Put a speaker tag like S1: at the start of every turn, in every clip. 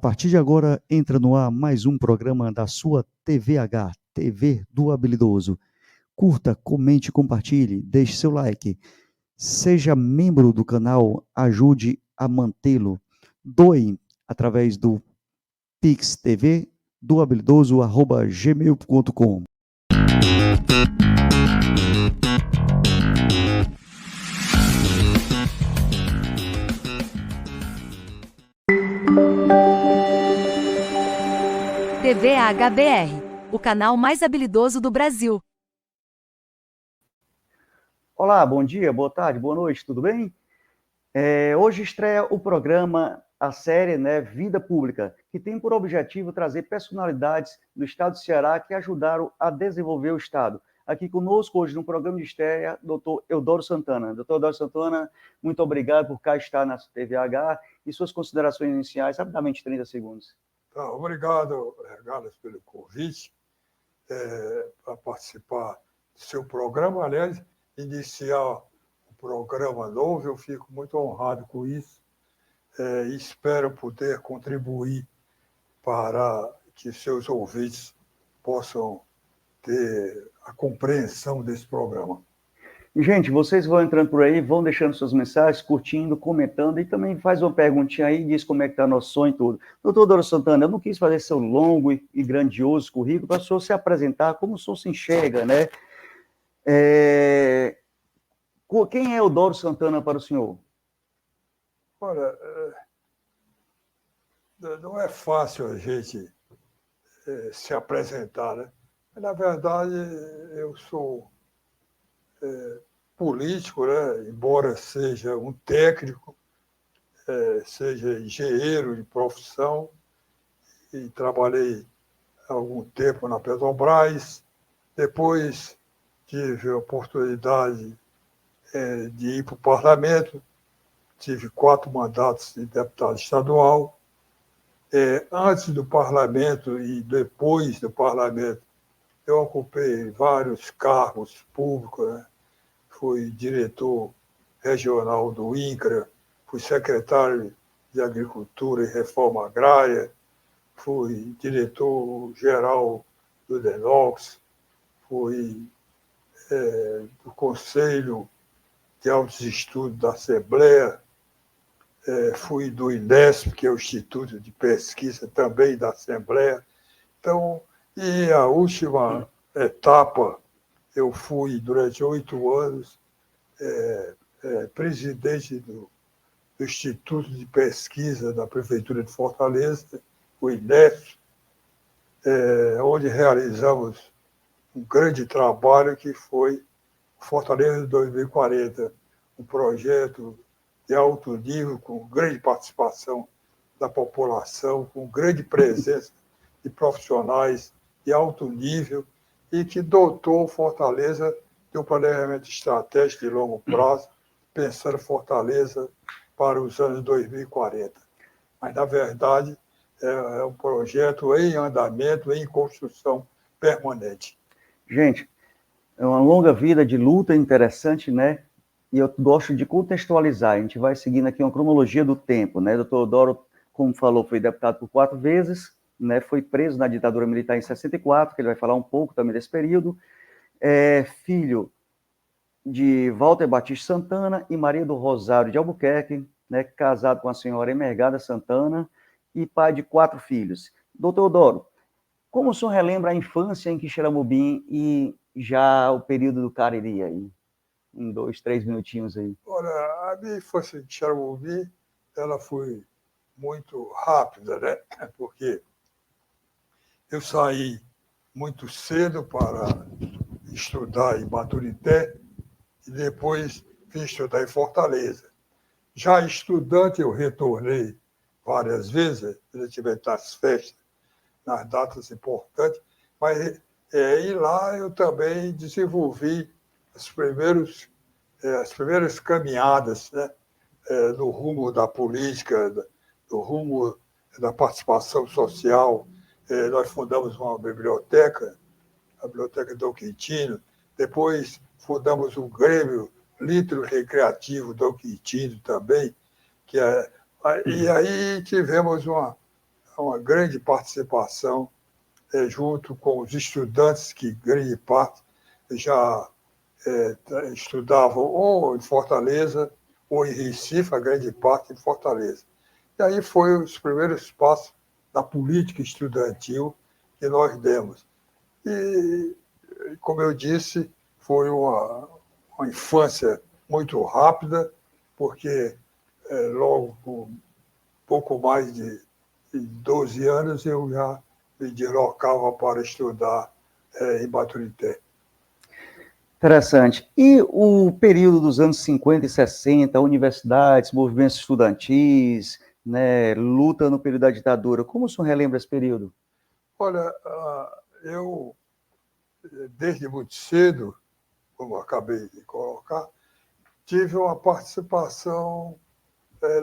S1: partir de agora, entra no ar mais um programa da sua TVH, TV do Habilidoso. Curta, comente, compartilhe, deixe seu like. Seja membro do canal, ajude a mantê-lo. Doe através do Pix TV do habilidoso@gmail.com.
S2: TV HBR, o canal mais habilidoso do Brasil.
S1: Olá, bom dia, boa tarde, boa noite, tudo bem? Hoje estreia o programa, a série, Vida Pública, que tem por objetivo trazer personalidades do estado do Ceará que ajudaram a desenvolver o estado. Aqui conosco hoje no programa de estreia, doutor Eudoro Santana. Doutor Eudoro Santana, muito obrigado por cá estar na TVH e suas considerações iniciais, rapidamente, 30 segundos.
S3: Tá, obrigado, Gales, pelo convite para participar do seu programa. Aliás, iniciar um programa novo, eu fico muito honrado com isso e espero poder contribuir para que seus ouvintes possam ter a compreensão desse programa.
S1: Gente, vocês vão entrando por aí, vão deixando suas mensagens, curtindo, comentando, e também faz uma perguntinha aí, diz como é que está nosso sonho e tudo. Doutor Eudoro Santana, eu não quis fazer seu longo e grandioso currículo para o senhor se apresentar, como o senhor se enxerga, né? Quem é Eudoro Santana para o senhor?
S3: Olha, não é fácil a gente se apresentar, né? Na verdade, eu sou político, né? Embora seja um técnico, seja engenheiro de profissão, e trabalhei há algum tempo na Petrobras. Depois tive a oportunidade de ir para o parlamento, tive 4 mandatos de deputado estadual. Antes do parlamento e depois do parlamento, eu ocupei vários cargos públicos, né? Fui diretor regional do INCRA, fui secretário de Agricultura e Reforma Agrária, fui diretor-geral do DENOX, fui do Conselho de Altos Estudos da Assembleia, fui do INESP, que é o Instituto de Pesquisa também da Assembleia. Então, e a última etapa, eu fui, durante 8 anos, presidente do Instituto de Pesquisa da Prefeitura de Fortaleza, o INESP, onde realizamos um grande trabalho que foi Fortaleza 2040, um projeto de alto nível, com grande participação da população, com grande presença de profissionais de alto nível e que dotou Fortaleza de um planejamento estratégico de longo prazo, pensando Fortaleza para os anos 2040. Mas, na verdade, é um projeto em andamento, em construção permanente.
S1: Gente, é uma longa vida de luta interessante, né? E eu gosto de contextualizar. A gente vai seguindo aqui uma cronologia do tempo, né? Doutor Eudoro, como falou, foi deputado por 4 vezes, né? Foi preso na ditadura militar em 64, que ele vai falar um pouco também desse período. Filho de Walter Batista Santana e Maria do Rosário de Albuquerque, né? Casado com a senhora Emergada Santana e pai de 4 filhos. Doutor Eudoro, como o senhor relembra a infância em Quixeramobim e já o período do Cariri aí? Em 2, 3 minutinhos aí.
S3: Olha, a minha infância em Quixeramobim, ela foi muito rápida, né? Porque eu saí muito cedo para estudar em Baturité e depois vim estudar em Fortaleza. Já estudante, eu retornei várias vezes, eu tive nas festas, nas datas importantes, mas e lá eu também desenvolvi as primeiras caminhadas, né, no rumo da política, no rumo da participação social. Nós fundamos uma biblioteca, a Biblioteca Dom Quintino, depois fundamos um Grêmio Litro Recreativo Dom Quintino também, e aí tivemos uma grande participação junto com os estudantes, que grande parte já estudavam ou em Fortaleza ou em Recife, a grande parte em Fortaleza. E aí foi os primeiros passos da política estudantil que nós demos. E, como eu disse, foi uma infância muito rápida, porque logo com pouco mais de 12 anos eu já me deslocava para estudar em Baturité.
S1: Interessante. E o período dos anos 50 e 60, universidades, movimentos estudantis, né, luta no período da ditadura, como o senhor relembra esse período?
S3: Olha, eu, desde muito cedo, como acabei de colocar, tive uma participação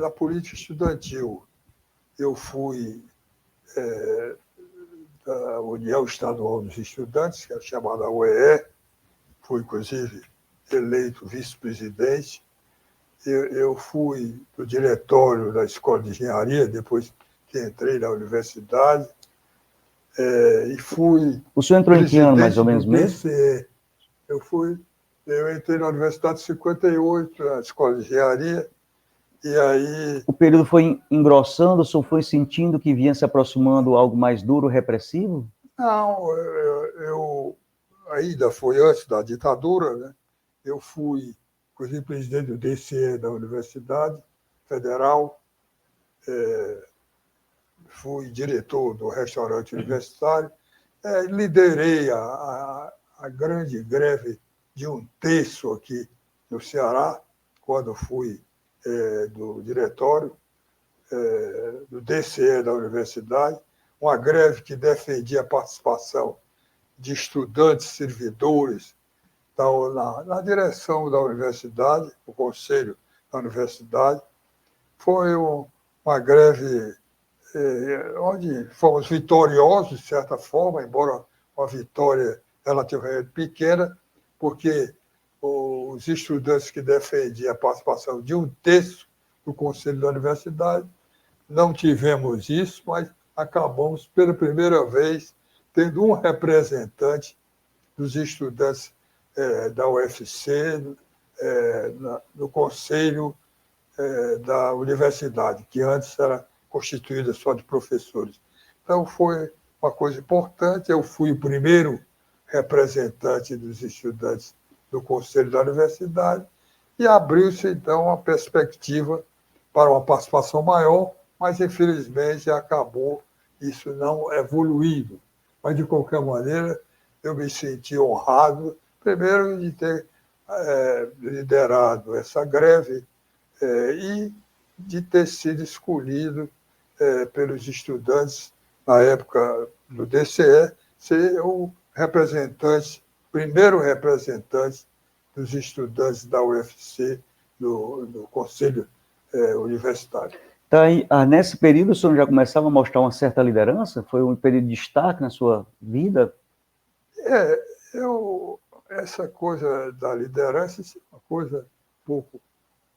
S3: na política estudantil. Eu fui da União Estadual dos Estudantes, que é chamada UEE, fui, inclusive, eleito vice-presidente. Eu fui do diretório da Escola de Engenharia, depois que entrei na universidade, e fui...
S1: O senhor entrou em que ano, mais ou menos, mesmo?
S3: DCE. Eu entrei na universidade em 58, na Escola de Engenharia, e aí...
S1: O período foi engrossando, o senhor foi sentindo que vinha se aproximando algo mais duro, repressivo?
S3: Não, eu ainda foi antes da ditadura, né? Eu fui, inclusive, presidente do DCE da Universidade Federal, fui diretor do restaurante universitário, liderei a grande greve de 1/3 aqui no Ceará, quando fui do diretório do DCE da universidade, uma greve que defendia a participação de estudantes, servidores, na direção da universidade, o conselho da universidade. Foi uma greve onde fomos vitoriosos, de certa forma, embora uma vitória relativamente pequena, porque os estudantes que defendiam a participação de 1/3 do conselho da universidade, não tivemos isso, mas acabamos, pela primeira vez, tendo um representante dos estudantes da UFC no conselho da universidade, que antes era constituída só de professores. Então, foi uma coisa importante. Eu fui o primeiro representante dos estudantes do conselho da universidade e abriu-se, então, uma perspectiva para uma participação maior, mas, infelizmente, acabou isso não evoluindo. Mas, de qualquer maneira, eu me senti honrado, primeiro, de ter liderado essa greve e de ter sido escolhido pelos estudantes, na época do DCE, ser o primeiro representante dos estudantes da UFC no Conselho Universitário.
S1: Então, nesse período, o senhor já começava a mostrar uma certa liderança? Foi um período de destaque na sua vida?
S3: Essa coisa da liderança é uma coisa pouco...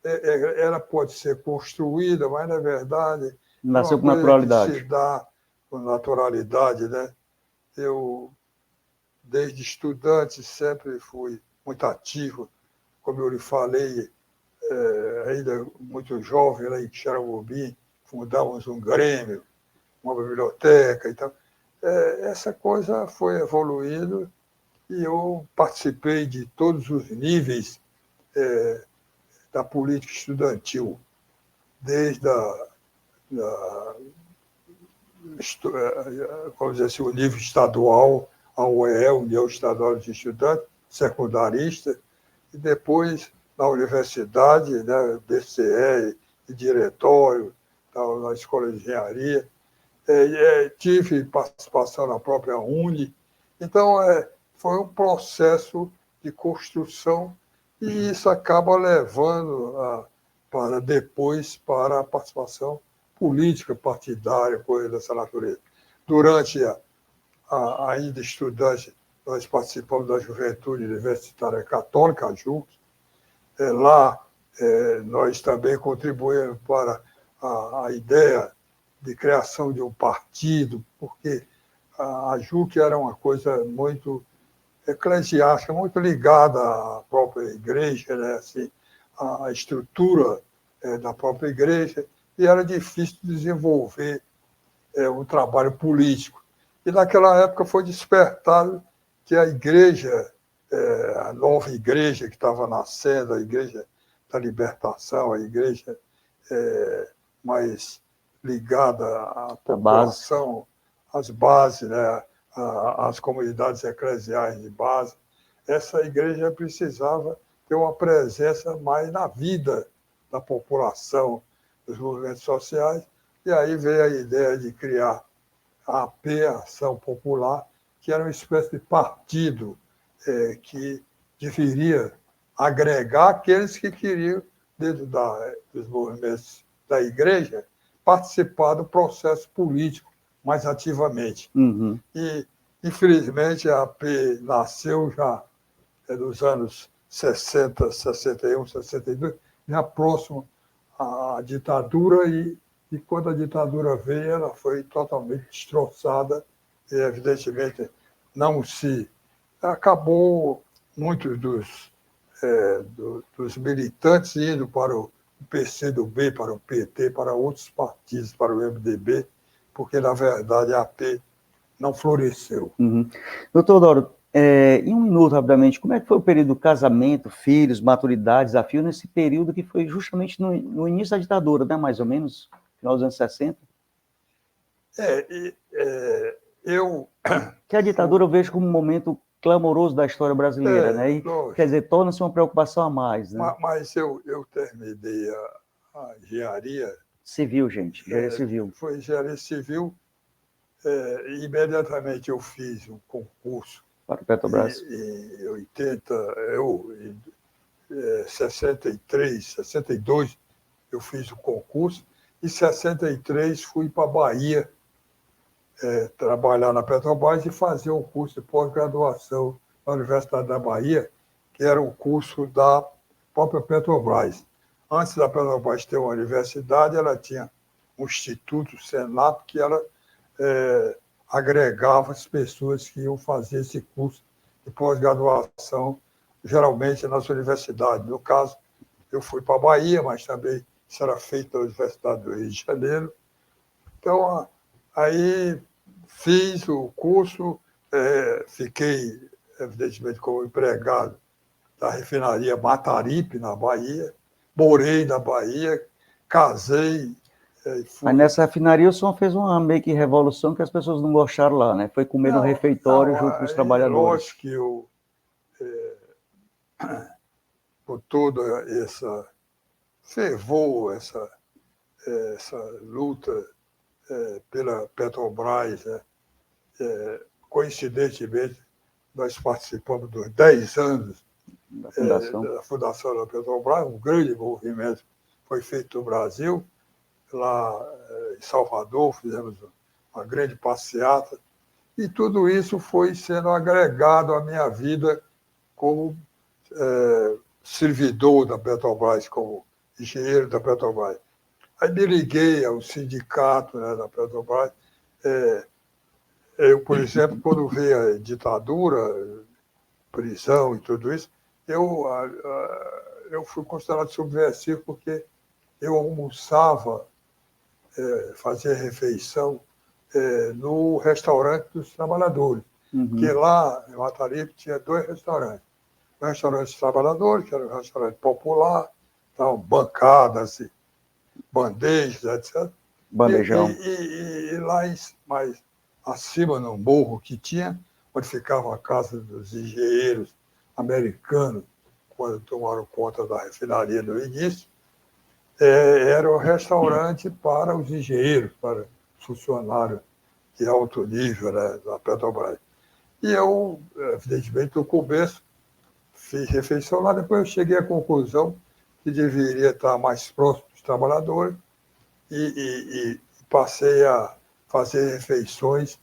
S3: ela pode ser construída, mas, na verdade,
S1: Nasceu
S3: é
S1: com
S3: uma coisa
S1: naturalidade.
S3: que se dá com naturalidade, né? Eu, desde estudante, sempre fui muito ativo, como eu lhe falei, ainda muito jovem, lá em Xaramubim, fundamos um grêmio, uma biblioteca e tal. Essa coisa foi evoluindo e eu participei de todos os níveis da política estudantil, desde vamos dizer assim, o nível estadual, a UEE, União Estadual dos Estudantes, secundarista, e depois na universidade, né, BCE, e diretório, na Escola de Engenharia. Tive participação na própria Uni. Então, foi um processo de construção e isso acaba levando para depois para a participação política, partidária, coisa dessa natureza. Durante ainda estudante, nós participamos da Juventude Universitária Católica juntos. Lá, nós também contribuímos para a ideia de criação de um partido, porque a JUC era uma coisa muito eclesiástica, muito ligada à própria igreja, né? Assim, à estrutura da própria igreja, e era difícil desenvolver um trabalho político. E naquela época foi despertado que a igreja, a nova igreja que estava nascendo, a igreja da libertação, a igreja mais ligada à população, às bases, né? Às comunidades eclesiais de base, essa igreja precisava ter uma presença mais na vida da população, dos movimentos sociais, e aí veio a ideia de criar a AP, Ação Popular, que era uma espécie de partido que deveria agregar aqueles que queriam, dentro dos movimentos da igreja, participar do processo político mais ativamente.
S1: Uhum.
S3: E, infelizmente, a AP nasceu já nos anos 60, 61, 62, já próximo à ditadura, e quando a ditadura veio, ela foi totalmente destroçada e, evidentemente, não se... Acabou muitos dos militantes indo para o PCdoB, para o PT, para outros partidos, para o MDB, porque, na verdade, a AP não floresceu.
S1: Uhum. Doutor Doro, em um minuto, rapidamente, como é que foi o período do casamento, filhos, maturidade, desafio, nesse período que foi justamente no início da ditadura, né, mais ou menos, final dos anos 60? Que a ditadura eu vejo como um momento clamoroso da história brasileira, né? E, quer dizer, torna-se uma preocupação a mais, né?
S3: Mas eu terminei a engenharia...
S1: Civil, gente, engenharia civil.
S3: Foi engenharia civil. Imediatamente eu fiz um concurso
S1: para o Petrobras.
S3: Em 63, 62 eu fiz o concurso, e em 63 fui para a Bahia trabalhar na Petrobras e fazer um curso de pós-graduação na Universidade da Bahia, que era um curso da própria Petrobras. Antes da Petrobras ter uma universidade, ela tinha um instituto, o Senato, que ela agregava as pessoas que iam fazer esse curso de pós-graduação, geralmente nas universidades. No caso, eu fui para a Bahia, mas também isso era feito na Universidade do Rio de Janeiro. Então, aí fiz o curso, fiquei, evidentemente, como empregado da refinaria Mataripe, na Bahia, morei na Bahia, casei.
S1: Mas nessa refinaria o senhor fez uma meio que revolução que as pessoas não gostaram lá, né? Foi comer no refeitório junto com os trabalhadores.
S3: Lógico que eu, por toda essa fervor, essa luta pela Petrobras, né? Coincidentemente, nós participamos dos 10 anos da fundação da Petrobras, um grande movimento foi feito no Brasil. Lá em Salvador, fizemos uma grande passeata, e tudo isso foi sendo agregado à minha vida como servidor da Petrobras, como engenheiro da Petrobras. Aí me liguei ao sindicato, né, da Petrobras. Eu, por exemplo, quando veio a ditadura, prisão e tudo isso, eu fui considerado subversivo porque eu almoçava, fazia refeição no restaurante dos trabalhadores.
S1: Uhum.
S3: Porque lá, em Mataripe, tinha 2 restaurantes. O restaurante dos trabalhadores, que era um restaurante popular, estavam bancadas, bandejas, etc.
S1: Bandejão.
S3: E lá mais acima, no morro que tinha, onde ficava a casa dos engenheiros americanos, quando tomaram conta da refinaria no início, era um restaurante para os engenheiros, para funcionários de alto nível, né, da Petrobras. E eu, evidentemente, no começo, fiz refeição lá, depois eu cheguei à conclusão que deveria estar mais próximo dos trabalhadores e passei a fazer refeições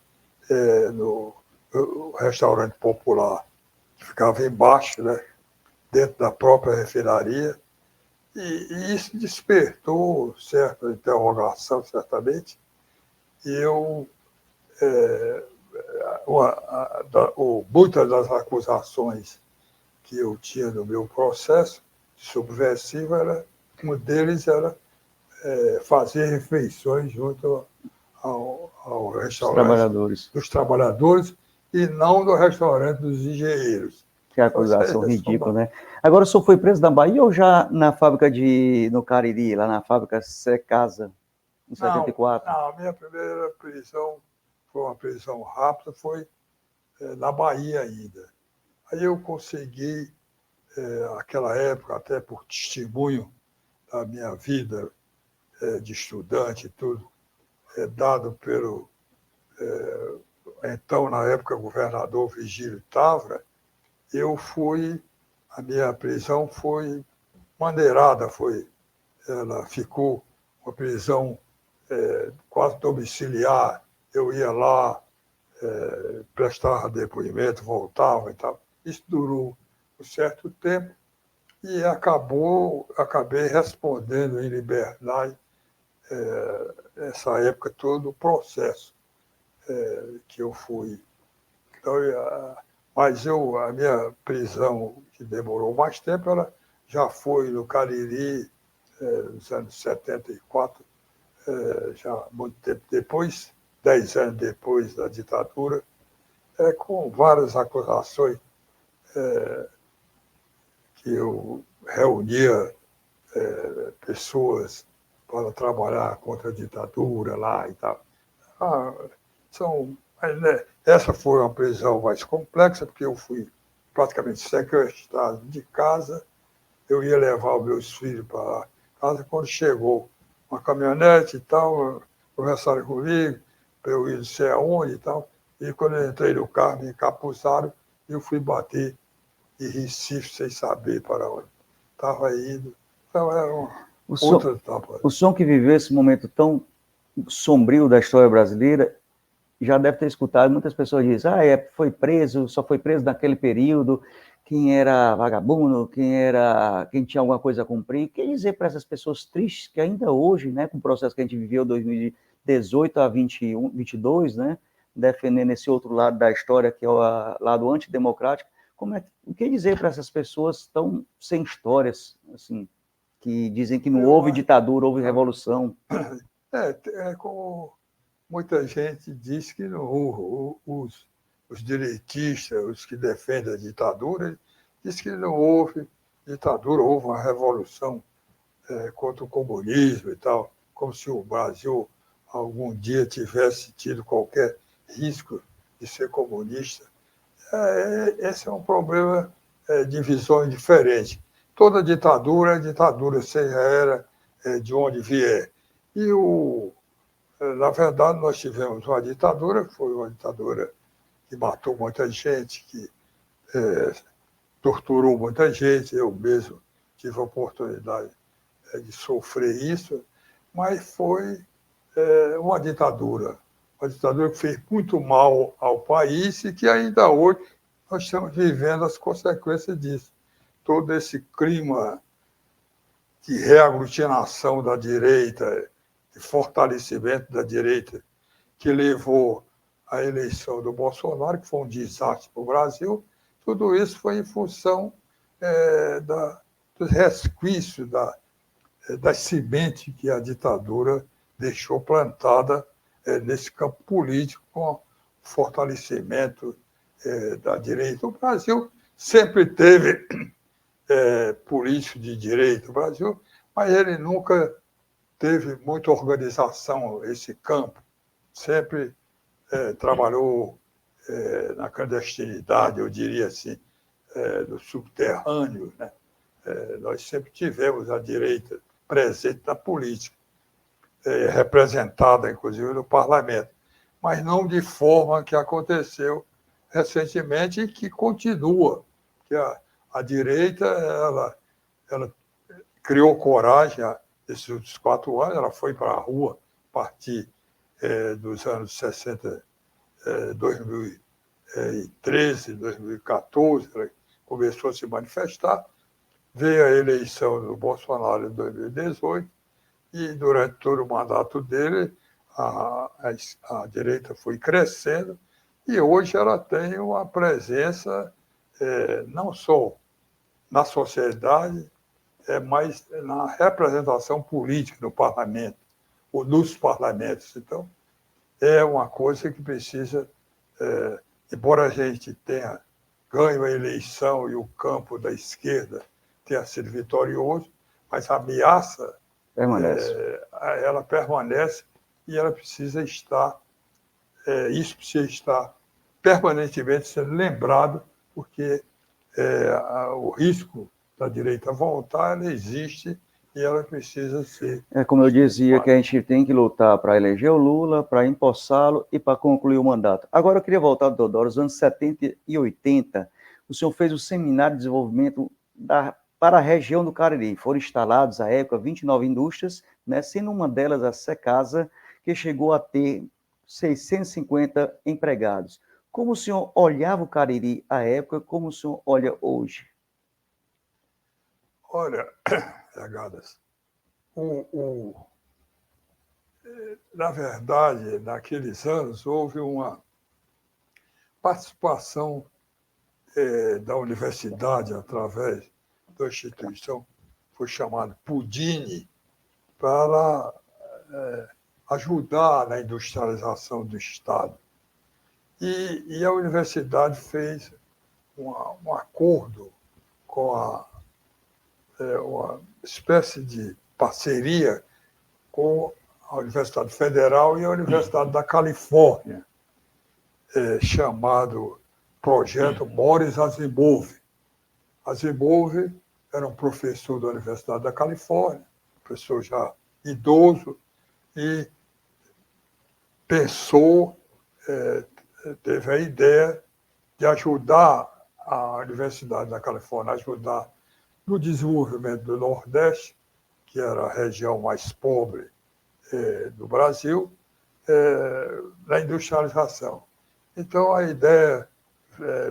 S3: no restaurante popular, que ficava embaixo, né, dentro da própria refinaria. E isso despertou certa interrogação, certamente, e eu, muitas das acusações que eu tinha no meu processo subversivo, um deles era fazer refeições junto ao restaurante dos trabalhadores e não do restaurante dos engenheiros.
S1: Que acusação ridícula, né? Agora, o senhor foi preso na Bahia ou já na fábrica no Cariri, lá na fábrica Secasa, em 74?
S3: Não, a minha primeira prisão foi uma prisão rápida, foi na Bahia ainda. Aí eu consegui, naquela época, até por testemunho da minha vida de estudante e tudo, dado pelo, então, na época, governador Vigílio Távora, a minha prisão foi maneirada, ela ficou uma prisão quase domiciliar. Eu ia lá, prestava depoimento, voltava e tal. Isso durou um certo tempo e acabei respondendo em liberdade essa época todo o processo que eu fui. Então, mas a minha prisão, que demorou mais tempo, ela já foi no Cariri, nos anos 74, já muito tempo depois, 10 anos depois da ditadura, com várias acusações que eu reunia pessoas para trabalhar contra a ditadura lá e tal. Essa foi uma prisão mais complexa, porque eu fui praticamente sequestrado de casa. Eu ia levar os meus filhos para casa, quando chegou uma caminhonete e tal, conversaram comigo, para eu ir não sei aonde e tal. E quando eu entrei no carro, me encapuzaram e eu fui bater em Recife sem saber para onde estava indo. Então, era outra etapa.
S1: O senhor que viveu esse momento tão sombrio da história brasileira, já deve ter escutado muitas pessoas dizem, foi preso, só foi preso naquele período, quem era vagabundo, quem tinha alguma coisa a cumprir. O que dizer para essas pessoas tristes que ainda hoje, né, com o processo que a gente viveu 2018 a 21, 22, né, defendendo esse outro lado da história, que é o lado antidemocrático, o que dizer para essas pessoas tão sem histórias, assim, que dizem que não houve ditadura, houve revolução?
S3: Como muita gente diz que não houve, os direitistas, os que defendem a ditadura, diz que não houve ditadura, houve uma revolução contra o comunismo e tal, como se o Brasil algum dia tivesse tido qualquer risco de ser comunista. Esse é um problema de visões diferentes. Toda ditadura é ditadura, seja ela de onde vier. E, na verdade, nós tivemos uma ditadura, que foi uma ditadura que matou muita gente, que torturou muita gente. Eu mesmo tive a oportunidade de sofrer isso, mas foi uma ditadura que fez muito mal ao país e que ainda hoje nós estamos vivendo as consequências disso. Todo esse clima de reaglutinação da direita, de fortalecimento da direita, que levou à eleição do Bolsonaro, que foi um desastre para o Brasil, tudo isso foi em função dos resquícios das sementes que a ditadura deixou plantada nesse campo político, com o fortalecimento da direita. O Brasil sempre teve político de direita, o Brasil, mas ele nunca teve muita organização, esse campo. Sempre trabalhou na clandestinidade, eu diria assim, no subterrâneo, né? Nós sempre tivemos a direita presente na política, representada, inclusive, no parlamento, mas não de forma que aconteceu recentemente e que continua, que a direita ela criou coragem nesses últimos 4 anos, ela foi para a rua a partir dos anos 60, 2013, 2014, ela começou a se manifestar, veio a eleição do Bolsonaro em 2018, e durante todo o mandato dele, a direita foi crescendo e hoje ela tem uma presença não só na sociedade, mas na representação política no parlamento, ou nos parlamentos. Então, é uma coisa que precisa, embora a gente tenha ganho a eleição e o campo da esquerda tenha sido vitorioso, mas a ameaça
S1: Permanece.
S3: ela permanece e ela precisa estar, isso precisa estar permanentemente sendo lembrado, porque o risco da direita voltar, ela existe e ela precisa ser...
S1: Como eu dizia, que a gente tem que lutar para eleger o Lula, para empossá-lo e para concluir o mandato. Agora eu queria voltar, Deodoro, aos anos 70 e 80. O senhor fez o Seminário de Desenvolvimento para a região do Cariri. Foram instalados, à época, 29 indústrias, né, sendo uma delas a Secasa, que chegou a ter 650 empregados. Como o senhor olhava o Cariri à época, como o senhor olha hoje?
S3: Olha, Gadas, na verdade, naqueles anos, houve uma participação da universidade, através da instituição que foi chamada Pudini, para ajudar na industrialização do Estado. E a universidade fez um acordo com uma espécie de parceria com a Universidade Federal e a Universidade da Califórnia, chamado Projeto Boris Asimov. Asimov era um professor da Universidade da Califórnia, professor já idoso, e pensou, teve a ideia de ajudar a Universidade da Califórnia, ajudar no desenvolvimento do Nordeste, que era a região mais pobre do Brasil, na industrialização. Então, a ideia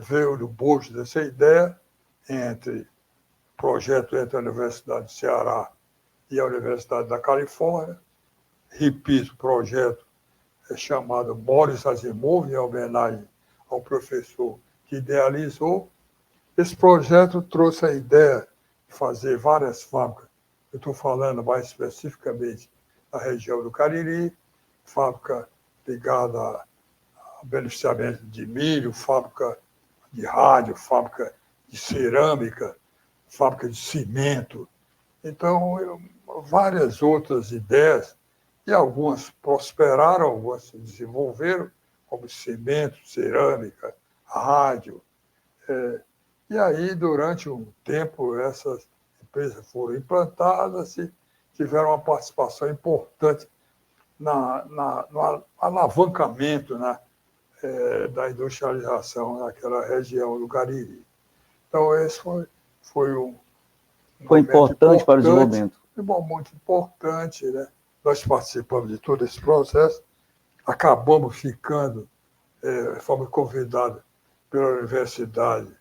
S3: veio do bojo dessa ideia, projeto entre a Universidade do Ceará e a Universidade da Califórnia. Repito, o projeto é chamado Boris Asimov, em homenagem ao professor que idealizou. Esse projeto trouxe a ideia de fazer várias fábricas. Eu estou falando mais especificamente da região do Cariri, fábrica ligada a beneficiamento de milho, fábrica de rádio, fábrica de cerâmica, fábrica de cimento. Então, várias outras ideias, e algumas prosperaram, algumas se desenvolveram, como cimento, cerâmica, rádio. E aí, durante um tempo, essas empresas foram implantadas e tiveram uma participação importante no alavancamento, né, da industrialização naquela região do Cariri. Então, esse foi um
S1: importante para o desenvolvimento.
S3: Muito importante, né? Nós participamos de todo esse processo, acabamos ficando, fomos convidados pela universidade.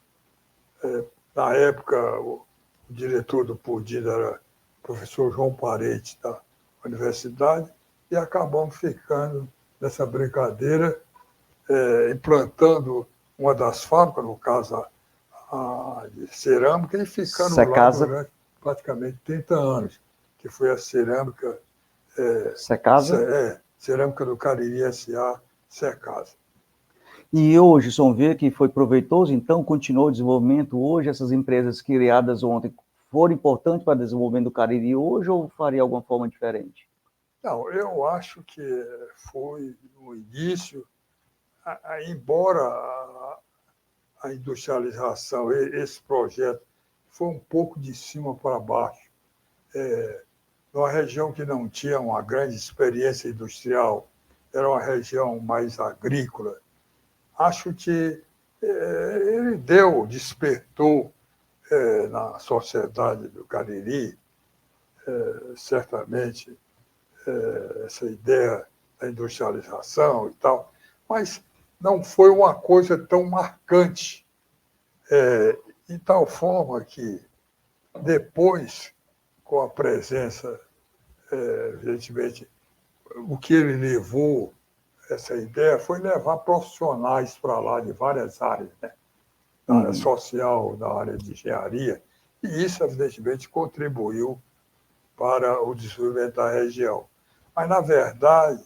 S3: Na época, o diretor do Pudini era o professor João Parede, da universidade, e acabamos ficando nessa brincadeira, implantando uma das fábricas, no caso a de cerâmica, e ficando lá durante praticamente 30 anos, que foi a cerâmica... Cerâmica do Cariri S.A., Secasa.
S1: E hoje, o senhor vê que foi proveitoso, então, continuou o desenvolvimento hoje, essas empresas criadas ontem foram importantes para o desenvolvimento do Cariri hoje, ou faria alguma forma diferente?
S3: Não, eu acho que foi no início, embora a industrialização, esse projeto, foi um pouco de cima para baixo. Numa região que não tinha uma grande experiência industrial, era uma região mais agrícola. Acho que ele despertou na sociedade do Cariri, certamente, essa ideia da industrialização e tal, mas não foi uma coisa tão marcante, de tal forma que depois, com a presença, evidentemente, o que ele levou, essa ideia, foi levar profissionais para lá de várias áreas, né? Da área social, da área de engenharia, e isso, evidentemente, contribuiu para o desenvolvimento da região. Mas, na verdade,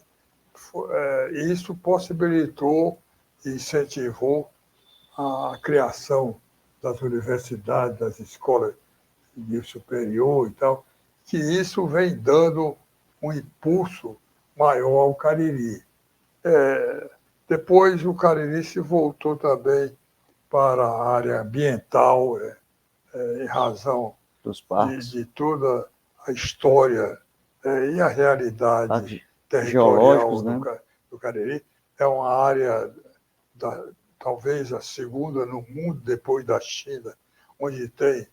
S3: isso possibilitou e incentivou a criação das universidades, das escolas de nível superior e tal, que isso vem dando um impulso maior ao Cariri. Depois, o Cariri se voltou também para a área ambiental, em razão
S1: Dos parques.
S3: de toda a história e a realidade
S1: Parques
S3: territorial
S1: geológicos, né?
S3: do Cariri. É uma área, talvez a segunda no mundo, depois da China, onde tem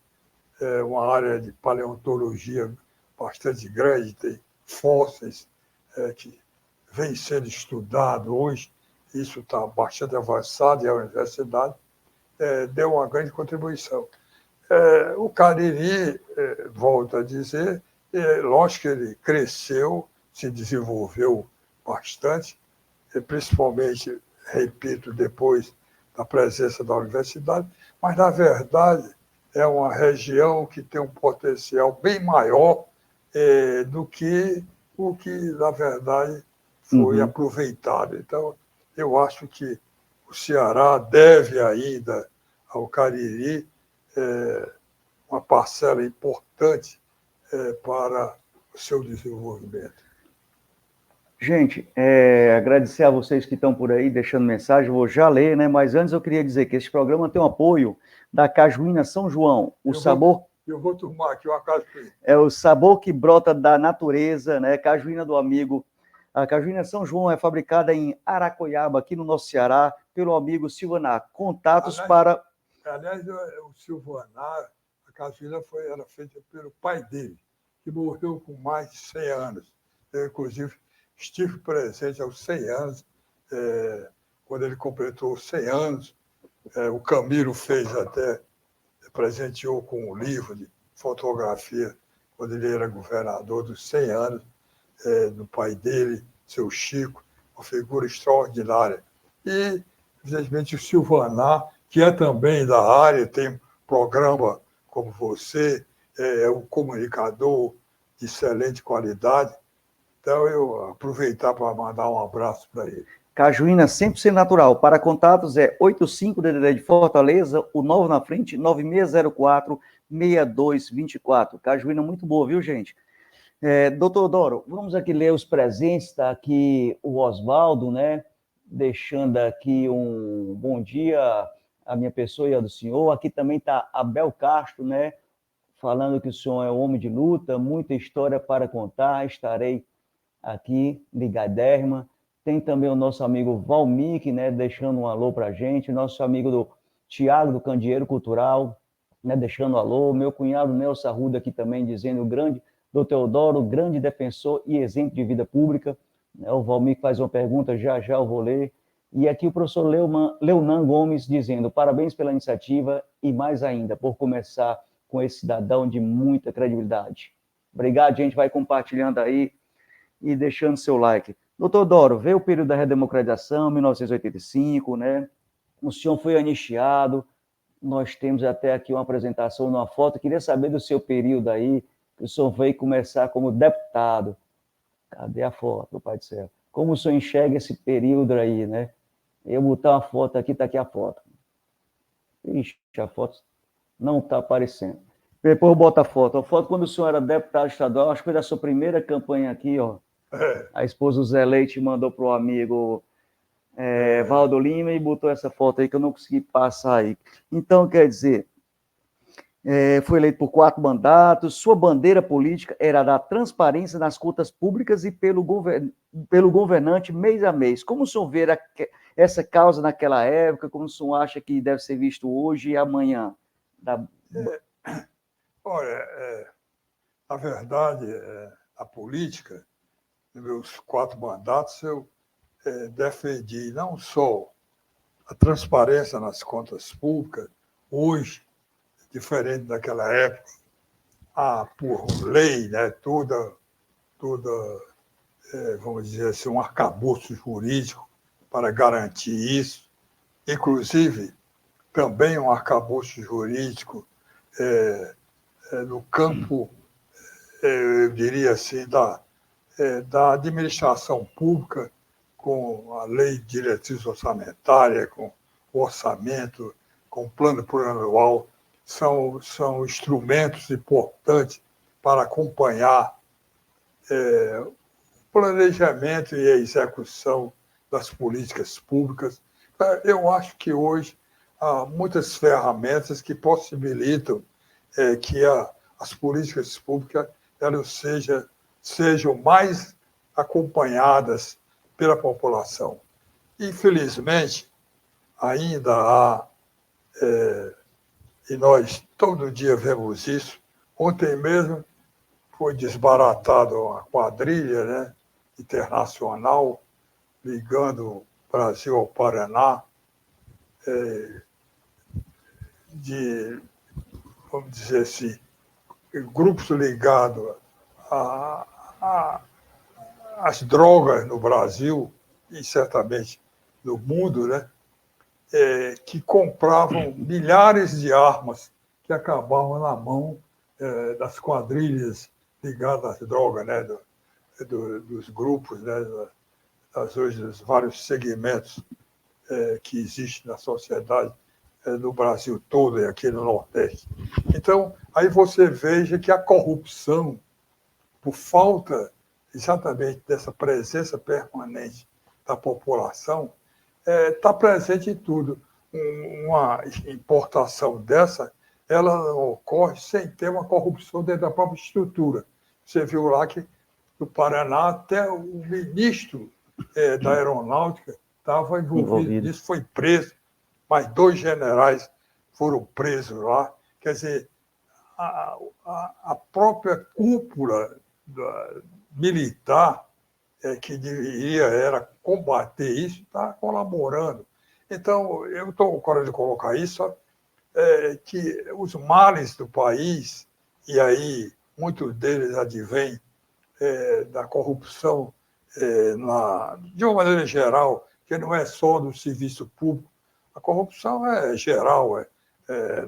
S3: uma área de paleontologia bastante grande, tem fósseis que vêm sendo estudados hoje. Isso está bastante avançado e a universidade deu uma grande contribuição. O Cariri, volto a dizer, lógico que ele cresceu, se desenvolveu bastante, principalmente, repito, depois da presença da universidade, mas, na verdade, é uma região que tem um potencial bem maior do que o que, na verdade, foi aproveitado. Então, eu acho que o Ceará deve ainda ao Cariri uma parcela importante para o seu desenvolvimento.
S1: Gente, agradecer a vocês que estão por aí deixando mensagem, vou já ler, né? Mas antes eu queria dizer que esse programa tem o apoio da Cajuína São João,
S3: Eu vou tomar aqui uma cajuína.
S1: É o sabor que brota da natureza, né? Cajuína do amigo. A Cajuína São João é fabricada em Aracoiaba, aqui no nosso Ceará, pelo amigo Silvanar. Contatos para...
S3: Aliás, o Silvanar, a cajuína era feita pelo pai dele, que morreu com mais de 100 anos. Eu, inclusive, estive presente aos 100 anos, quando ele completou 100 anos. O Camilo fez até, presenteou com um livro de fotografia, quando ele era governador, dos 100 anos, do pai dele, seu Chico, uma figura extraordinária. E, evidentemente, o Silvanar, que é também da área, tem um programa como você, é um comunicador de excelente qualidade. Então, eu aproveitar para mandar um abraço para ele.
S1: Cajuína 100% natural. Para contatos é 85-DDD de Fortaleza, o 9 na frente, 9604-6224. Cajuína muito boa, viu, gente? Doutor Doro, vamos aqui ler os presentes. Está aqui o Oswaldo, né? Deixando aqui um bom dia à minha pessoa e à do senhor. Aqui também está Abel Castro, né? Falando que o senhor é um homem de luta, muita história para contar. Estarei aqui, ligadérrima. Tem também o nosso amigo Valmik, né, deixando um alô para a gente, nosso amigo do Tiago, do Candeeiro Cultural, né, deixando um alô, meu cunhado Nelson Arruda aqui também, dizendo o grande Dr. Teodoro, grande defensor e exemplo de vida pública. O Valmik faz uma pergunta, já eu vou ler. E aqui o professor Leonan Gomes dizendo, parabéns pela iniciativa e mais ainda, por começar com esse cidadão de muita credibilidade. Obrigado, gente, vai compartilhando aí e deixando seu like. Doutor Doro, veio o período da redemocratização, 1985, né? O senhor foi anistiado, nós temos até aqui uma apresentação numa foto, queria saber do seu período aí, que o senhor veio começar como deputado. Cadê a foto, pai do céu? Como o senhor enxerga esse período aí, né? Eu botar uma foto aqui, tá aqui a foto. Ixi, a foto não está aparecendo. Depois eu boto a foto. A foto quando o senhor era deputado estadual, acho que foi da sua primeira campanha aqui, ó. A esposa do Zé Leite mandou para o amigo Valdo Lima e botou essa foto aí que eu não consegui passar aí. Então, quer dizer, foi eleito por 4 mandatos, sua bandeira política era da transparência nas contas públicas e pelo governante mês a mês. Como o senhor vê essa causa naquela época, como o senhor acha que deve ser visto hoje e amanhã?
S3: Olha, na verdade, a política, nos meus 4 mandatos, eu defendi não só a transparência nas contas públicas, hoje, diferente daquela época, por lei, né, toda vamos dizer assim, um arcabouço jurídico para garantir isso, inclusive também um arcabouço jurídico no campo, eu diria assim, da administração pública, com a lei de diretriz orçamentária, com o orçamento, com o plano plurianual, são instrumentos importantes para acompanhar o planejamento e a execução das políticas públicas. Eu acho que hoje há muitas ferramentas que possibilitam que as políticas públicas elas sejam mais acompanhadas pela população. Infelizmente, ainda há, e nós todo dia vemos isso, ontem mesmo foi desbaratado uma quadrilha, né, internacional ligando o Brasil ao Paraná, vamos dizer assim, grupos ligados às drogas no Brasil e certamente no mundo, né, que compravam milhares de armas que acabavam na mão das quadrilhas ligadas às drogas, né, dos grupos, né, dos vários segmentos que existem na sociedade no Brasil todo e aqui no Nordeste. Então, aí você veja que a corrupção, por falta exatamente dessa presença permanente da população, está presente em tudo. Uma importação dessa, ela ocorre sem ter uma corrupção dentro da própria estrutura. Você viu lá que no Paraná até o ministro da Aeronáutica estava envolvido nisso, foi preso, mas 2 generais foram presos lá. Quer dizer, a própria cúpula militar que deveria era combater isso, está colaborando. Então, eu estou querendo colocar isso, que os males do país, e aí muitos deles advêm da corrupção, de uma maneira geral, que não é só do serviço público, a corrupção é geral.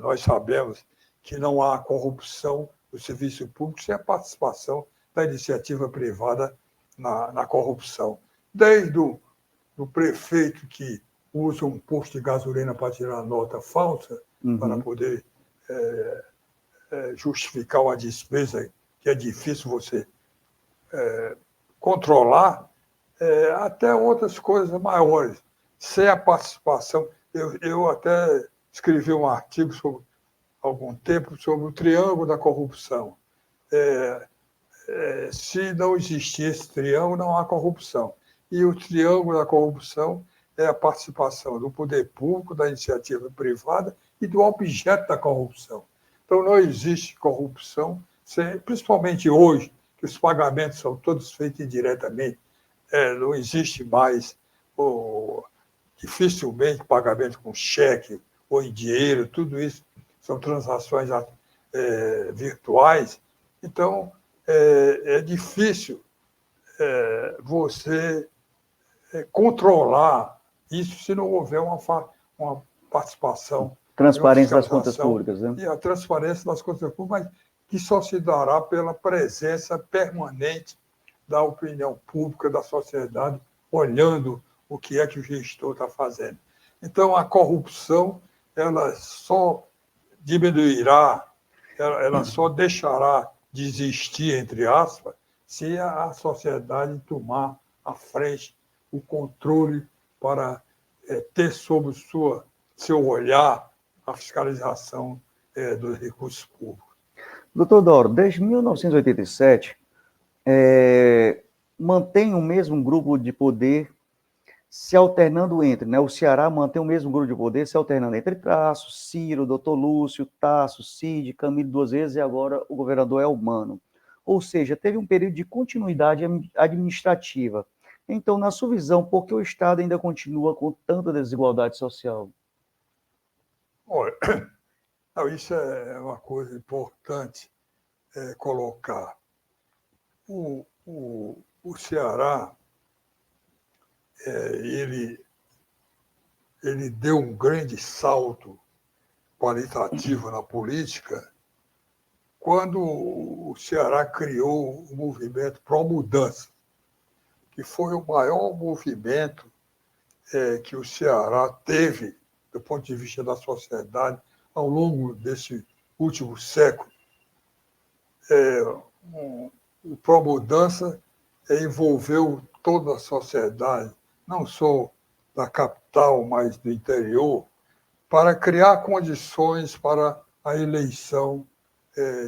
S3: Nós sabemos que não há corrupção do serviço público sem a participação da iniciativa privada na corrupção. Desde o prefeito que usa um posto de gasolina para tirar nota falsa, para poder justificar uma despesa que é difícil você controlar, até outras coisas maiores, sem a participação. Eu até escrevi um artigo há algum tempo sobre o triângulo da corrupção. Se não existir esse triângulo, não há corrupção. E o triângulo da corrupção é a participação do poder público, da iniciativa privada e do objeto da corrupção. Então, não existe corrupção, principalmente hoje, que os pagamentos são todos feitos indiretamente. Não existe mais, dificilmente, pagamento com cheque ou em dinheiro, tudo isso são transações virtuais. Então, é difícil você controlar isso se não houver uma participação.
S1: Transparência das contas públicas, né?
S3: E a transparência das contas públicas, mas que só se dará pela presença permanente da opinião pública, da sociedade, olhando o que é que o gestor está fazendo. Então, a corrupção, ela só diminuirá, ela só deixará de existir, entre aspas, se a sociedade tomar à frente o controle para ter sob seu olhar a fiscalização dos recursos públicos.
S1: Doutor Doro, desde 1987, mantém o mesmo grupo de poder se alternando entre, né? O Ceará mantém o mesmo grupo de poder se alternando entre Tasso, Ciro, doutor Lúcio, Tasso, Cid, Camilo 2 vezes e agora o governador Elmano. Ou seja, teve um período de continuidade administrativa. Então, na sua visão, por que o Estado ainda continua com tanta desigualdade social?
S3: Olha, isso é uma coisa importante colocar. O o Ceará ele deu um grande salto qualitativo na política quando o Ceará criou o movimento Pró-Mudança, que foi o maior movimento que o Ceará teve, do ponto de vista da sociedade, ao longo desse último século. O Pró-Mudança envolveu toda a sociedade, não só da capital, mas do interior, para criar condições para a eleição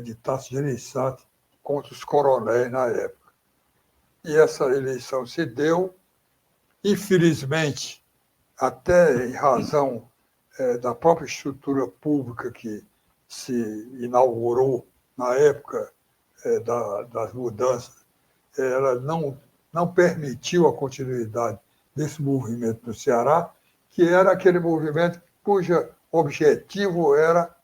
S3: de Tasso Gereissati contra os coronéis na época. E essa eleição se deu, infelizmente, até em razão da própria estrutura pública que se inaugurou na época das mudanças, ela não permitiu a continuidade desse movimento no Ceará, que era aquele movimento cujo objetivo era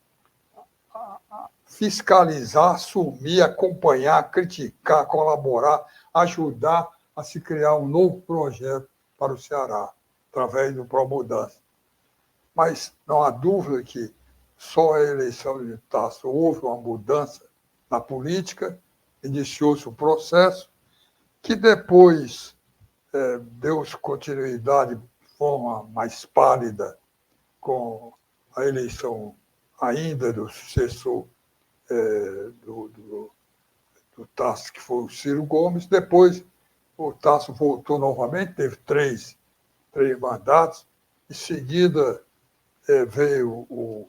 S3: fiscalizar, assumir, acompanhar, criticar, colaborar, ajudar a se criar um novo projeto para o Ceará, através do Pró-Mudança. Mas não há dúvida que só a eleição de Tasso houve uma mudança na política, iniciou-se um processo que depois deu-se continuidade de forma mais pálida com a eleição ainda do sucessor do Tasso, que foi o Ciro Gomes. Depois, o Tasso voltou novamente, teve três mandatos. Em seguida, veio o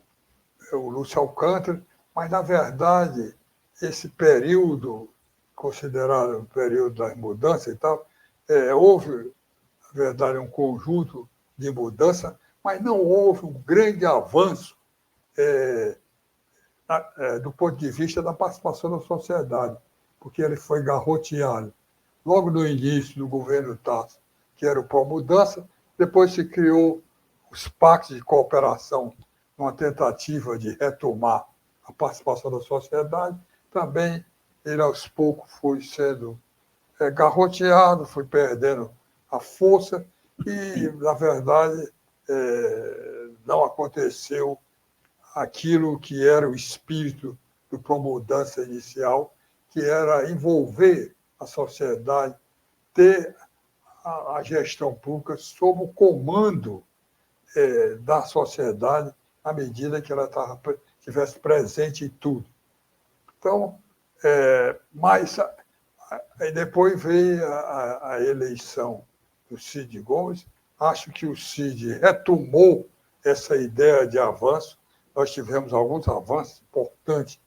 S3: Lúcio Alcântara, mas, na verdade, esse período, considerado o período das mudanças e tal, houve, na verdade, um conjunto de mudanças, mas não houve um grande avanço do ponto de vista da participação da sociedade, porque ele foi garroteado. Logo no início do governo Tasso, que era o Pró-Mudança, depois se criou os pactos de cooperação, numa tentativa de retomar a participação da sociedade. Também ele, aos poucos, foi sendo garroteado, foi perdendo a força e, na verdade, não aconteceu aquilo que era o espírito do Pró-Mudança inicial, que era envolver a sociedade, ter a gestão pública sob o comando da sociedade, à medida que ela estivesse presente em tudo. Então, mas aí depois veio a eleição do Cid Gomes. Acho que o Cid retomou essa ideia de avanço. Nós tivemos alguns avanços importantes,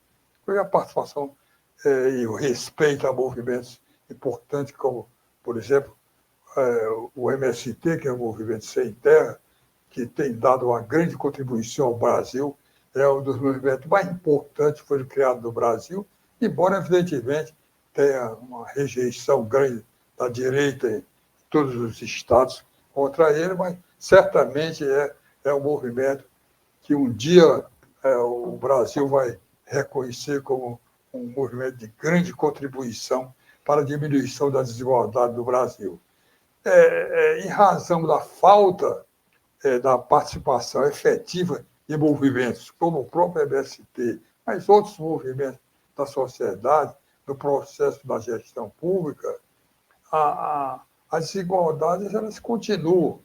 S3: foi a participação e o respeito a movimentos importantes, como, por exemplo, o MST, que é o Movimento Sem Terra, que tem dado uma grande contribuição ao Brasil, é um dos movimentos mais importantes que foi criado no Brasil, embora, evidentemente, tenha uma rejeição grande da direita em todos os estados contra ele, mas certamente é um movimento que um dia o Brasil vai reconhecer como um movimento de grande contribuição para a diminuição da desigualdade do Brasil. Em razão da falta da participação efetiva de movimentos como o próprio MST, mas outros movimentos da sociedade, no processo da gestão pública, as desigualdades elas continuam,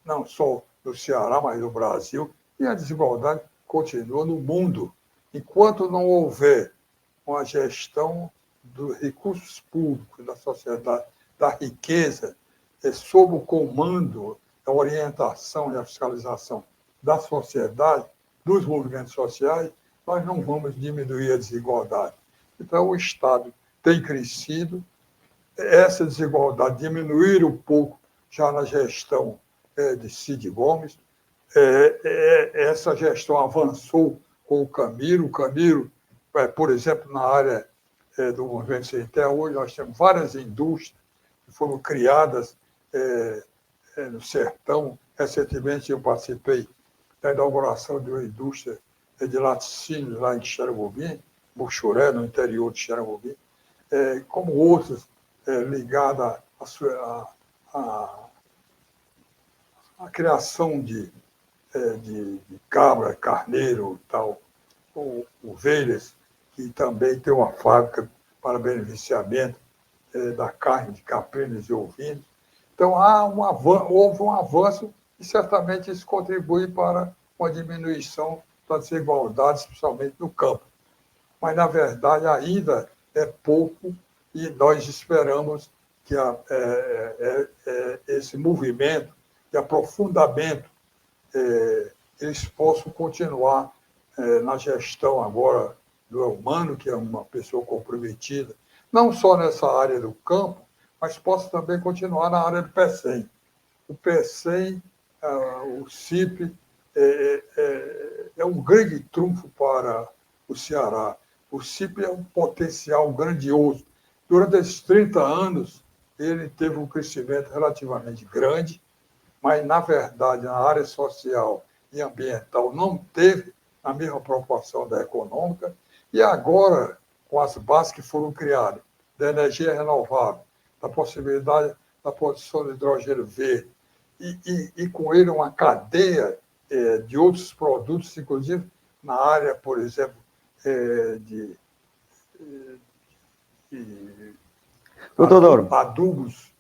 S3: não só no Ceará, mas no Brasil, e a desigualdade continua no mundo. Enquanto não houver uma gestão dos recursos públicos da sociedade, da riqueza, sob o comando, a orientação e a fiscalização da sociedade, dos movimentos sociais, nós não vamos diminuir a desigualdade. Então, o Estado tem crescido, essa desigualdade diminuiu um pouco já na gestão de Cid Gomes, essa gestão avançou com o Camilo. O Camilo, por exemplo, na área do Movimento Sem Terra, hoje nós temos várias indústrias que foram criadas no sertão. Recentemente eu participei da inauguração de uma indústria de laticínios lá em Xeramobim, Buxuré, no interior de Xeramobim, como outras ligada à criação de cabra, carneiro, tal, ovelhas, que também tem uma fábrica para beneficiamento da carne de caprinos e ovinos. Então, houve um avanço e certamente isso contribui para uma diminuição da desigualdade, especialmente no campo. Mas, na verdade, ainda é pouco e nós esperamos que esse movimento de aprofundamento eles possam continuar na gestão agora do Elmano, que é uma pessoa comprometida, não só nessa área do campo, mas possa também continuar na área do PECEM. O PECEM, o CIP, é um grande trunfo para o Ceará. O CIP é um potencial grandioso. Durante esses 30 anos, ele teve um crescimento relativamente grande, mas, na verdade, na área social e ambiental não teve a mesma proporção da econômica, e agora, com as bases que foram criadas, da energia renovável, da possibilidade da produção de hidrogênio verde, e com ele uma cadeia de outros produtos, inclusive na área, por exemplo, de adubos,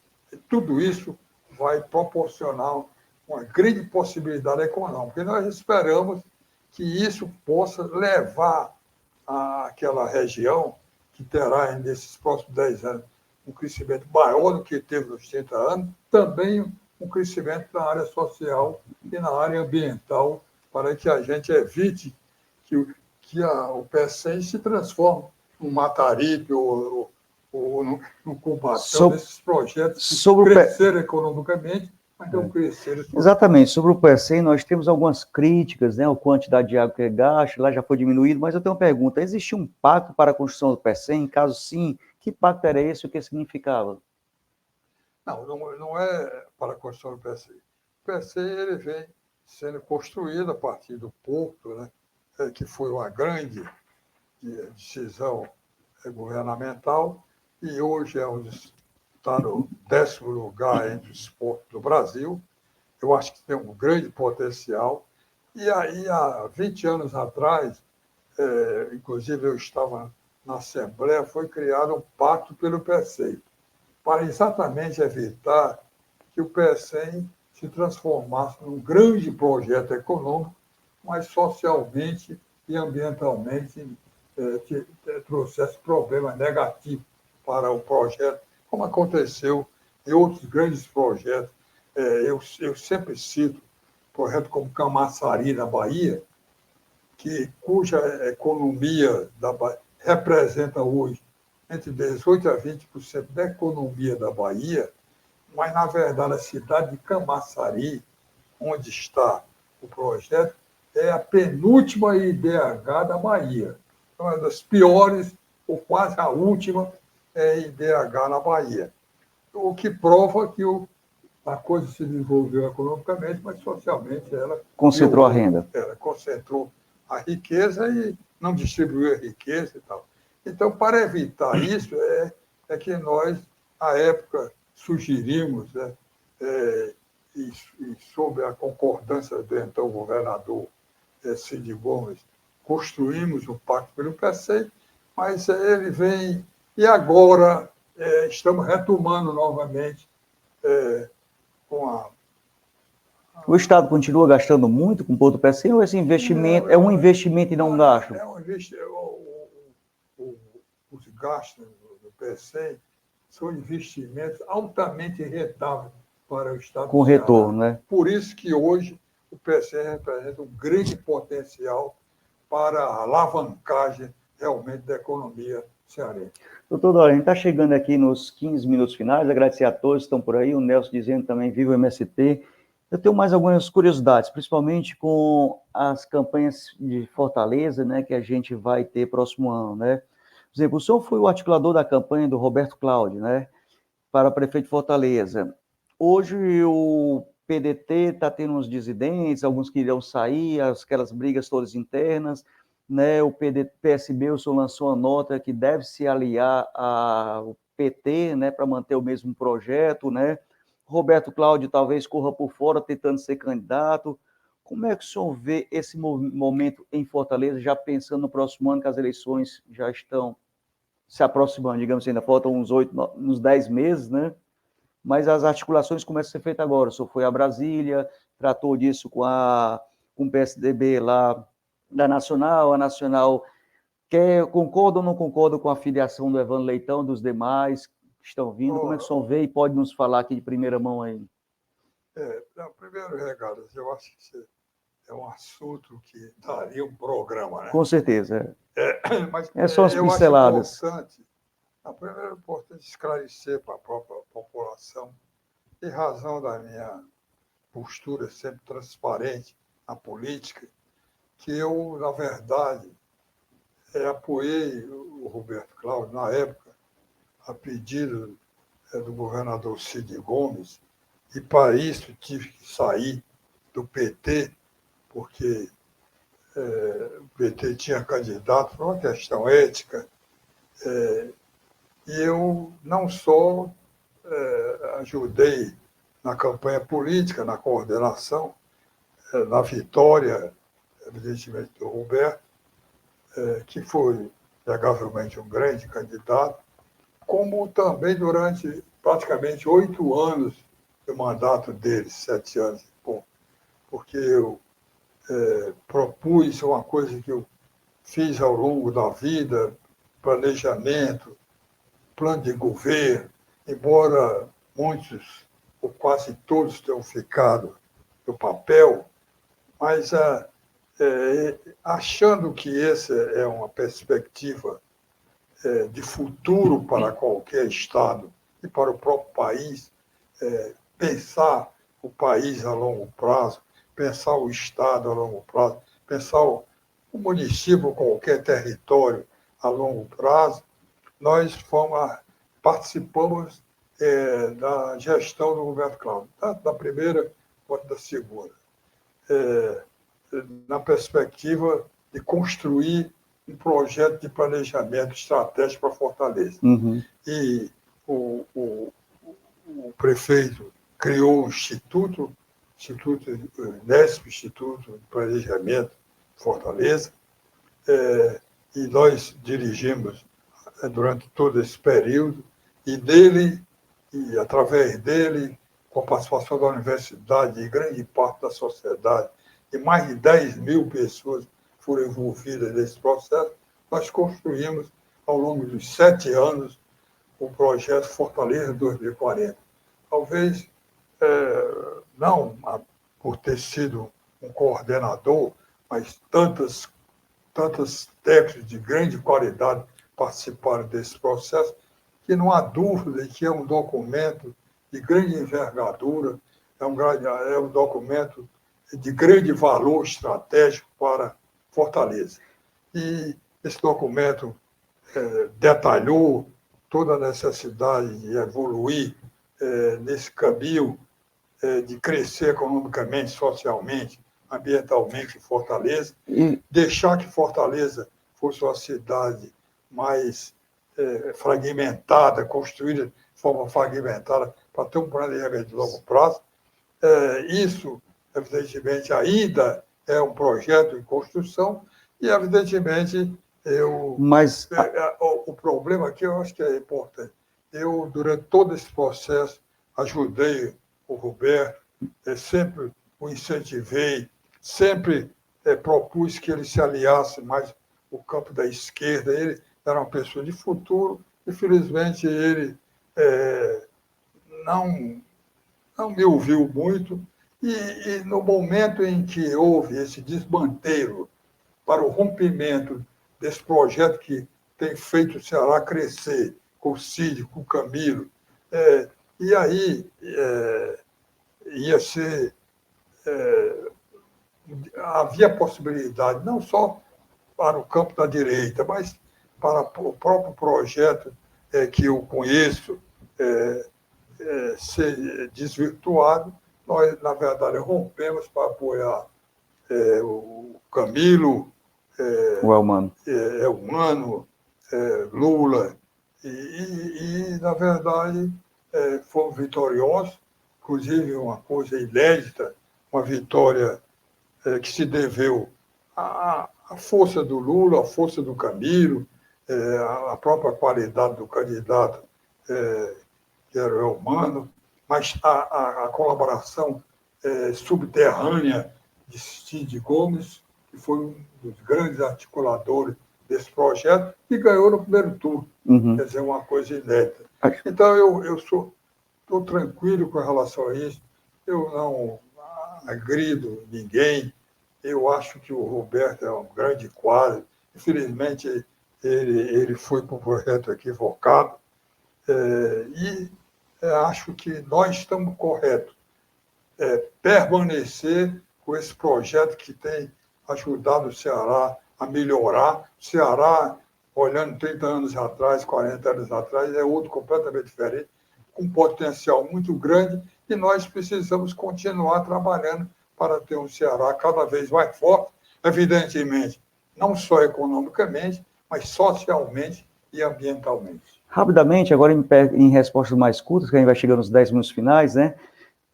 S3: tudo isso vai proporcionar uma grande possibilidade econômica. E nós esperamos que isso possa levar àquela região, que terá nesses próximos 10 anos um crescimento maior do que teve nos 30 anos, também um crescimento na área social e na área ambiental, para que a gente evite que o PECEM se transforme num Mataripe ou no Cubatão, desses projetos que cresceram economicamente, mas não cresceram.
S1: Exatamente. Sobre o PECEM, nós temos algumas críticas, né? A quantidade de água que é gasta, lá já foi diminuído, mas eu tenho uma pergunta. Existe um pacto para a construção do PECEM? Caso sim, que pacto era esse e o que significava?
S3: Não é para a construção do PECEM. O PECEM ele vem sendo construído a partir do porto, né? Que foi uma grande decisão governamental, e hoje está no 10º lugar entre os portos do Brasil. Eu acho que tem um grande potencial. E aí, há 20 anos atrás, inclusive eu estava na Assembleia, foi criado um pacto pelo PECEM, para exatamente evitar que o PECEM se transformasse num grande projeto econômico, mas socialmente e ambientalmente trouxesse problemas negativos para o projeto, como aconteceu em outros grandes projetos. Eu sempre cito projetos como Camaçari, na Bahia, cuja economia da Bahia representa hoje entre 18% a 20% da economia da Bahia, mas, na verdade, a cidade de Camaçari, onde está o projeto, é a penúltima IDH da Bahia. É uma das piores, ou quase a última, IDH na Bahia. O que prova que a coisa se desenvolveu economicamente, mas socialmente ela
S1: concentrou a renda.
S3: Ela concentrou a riqueza e não distribuiu a riqueza e tal. Então, para evitar isso, é que nós, à época, sugerimos, né, e sob a concordância do então governador Cid Gomes, construímos o Pacto pelo PECEM, mas ele vem... E agora estamos retomando novamente com
S1: O Estado continua gastando muito com o Porto PECEM ou esse investimento é um investimento e não um gasto?
S3: Os gastos do PECEM são investimentos altamente rentáveis para o Estado
S1: com retorno, né?
S3: Por isso que hoje o PECEM representa um grande potencial para a alavancagem realmente da economia cearense.
S1: Doutor Dória, a gente está chegando aqui nos 15 minutos finais, agradecer a todos que estão por aí, o Nelson dizendo também, viva o MST. Eu tenho mais algumas curiosidades, principalmente com as campanhas de Fortaleza, né, que a gente vai ter próximo ano, né? Por exemplo, o senhor foi o articulador da campanha do Roberto Cláudio, né, para prefeito de Fortaleza. Hoje o PDT está tendo uns dissidentes, alguns que irão sair, aquelas brigas todas internas, né? O PSB, o senhor lançou uma nota que deve se aliar ao PT, né, para manter o mesmo projeto, né? Roberto Cláudio talvez corra por fora tentando ser candidato. Como é que o senhor vê esse momento em Fortaleza, já pensando no próximo ano que as eleições já estão se aproximando, digamos assim, ainda faltam uns 10 meses, né? Mas as articulações começam a ser feitas agora. O senhor foi a Brasília, tratou disso com o PSDB lá da Nacional, a Nacional concorda ou não concorda com a filiação do Evandro Leitão, dos demais que estão vindo? Como é que o senhor vê e pode nos falar aqui de primeira mão aí?
S3: Primeiro, Regadas, eu acho que isso é um assunto que daria um programa, né?
S1: Com certeza.
S3: Mas
S1: só as
S3: eu acho
S1: pinceladas.
S3: primeiro é importante esclarecer para a própria população, em razão da minha postura sempre transparente na política, que eu, na verdade, apoiei o Roberto Cláudio, na época, a pedido do governador Cid Gomes, e para isso tive que sair do PT, porque o PT tinha candidato por uma questão ética, e eu não só ajudei na campanha política, na coordenação, na vitória, evidentemente, do Roberto, que foi, inegavelmente, um grande candidato, como também durante praticamente 8 anos do mandato dele, 7 anos, porque eu propus uma coisa que eu fiz ao longo da vida, planejamento, plano de governo, embora muitos, ou quase todos, tenham ficado no papel, mas achando que essa é uma perspectiva de futuro para qualquer Estado e para o próprio país, pensar o país a longo prazo, pensar o Estado a longo prazo, pensar o município, qualquer território a longo prazo, nós participamos da gestão do Roberto Cláudio, tanto da primeira quanto da segunda, na perspectiva de construir um projeto de planejamento estratégico para Fortaleza.
S1: Uhum.
S3: E o prefeito criou um Instituto Nesp, Instituto de Planejamento de Fortaleza, e nós dirigimos durante todo esse período, e através dele, com a participação da universidade e grande parte da sociedade, e mais de 10 mil pessoas foram envolvidas nesse processo, nós construímos, ao longo dos 7 anos, o projeto Fortaleza 2040. Talvez, não por ter sido um coordenador, mas tantos técnicos de grande qualidade participaram desse processo, que não há dúvida de que é um documento de grande envergadura, é um documento de grande valor estratégico para Fortaleza. E esse documento detalhou toda a necessidade de evoluir nesse caminho de crescer economicamente, socialmente, ambientalmente em Fortaleza, deixar que Fortaleza fosse uma cidade mais fragmentada, construída de forma fragmentada, para ter um planejamento de longo prazo. Isso, evidentemente, ainda é um projeto em construção e, evidentemente, o problema aqui eu acho que é importante. Eu, durante todo esse processo, ajudei o Roberto, sempre o incentivei, sempre propus que ele se aliasse mais ao campo da esquerda. Ele era uma pessoa de futuro, infelizmente ele não me ouviu muito, e no momento em que houve esse desmantelo para o rompimento desse projeto que tem feito o Ceará crescer, com o Cid, com o Camilo, e aí ia ser... havia possibilidade, não só para o campo da direita, mas para o próprio projeto que eu conheço ser desvirtuado. Nós, na verdade, rompemos para apoiar o Camilo,
S1: o Elmano,
S3: Lula, Na verdade, fomos vitoriosos, inclusive uma coisa inédita, uma vitória que se deveu à força do Lula, à força do Camilo, à própria qualidade do candidato, que era o Elmano, mas a colaboração subterrânea de Cid Gomes, que foi um dos grandes articuladores desse projeto, e ganhou no primeiro turno.
S1: Uhum.
S3: Quer dizer, uma coisa inédita. Então, eu estou tranquilo com relação a isso, eu não agrido ninguém, eu acho que o Roberto é um grande quadro, infelizmente ele foi para um projeto equivocado, e acho que nós estamos corretos. Permanecer com esse projeto que tem ajudado o Ceará a melhorar. O Ceará, olhando 30 anos atrás, 40 anos atrás, é outro completamente diferente, com um potencial muito grande, e nós precisamos continuar trabalhando para ter um Ceará cada vez mais forte, evidentemente, não só economicamente, mas socialmente e ambientalmente.
S1: Rapidamente, agora em respostas mais curtas, que a gente vai chegando nos 10 minutos finais, né?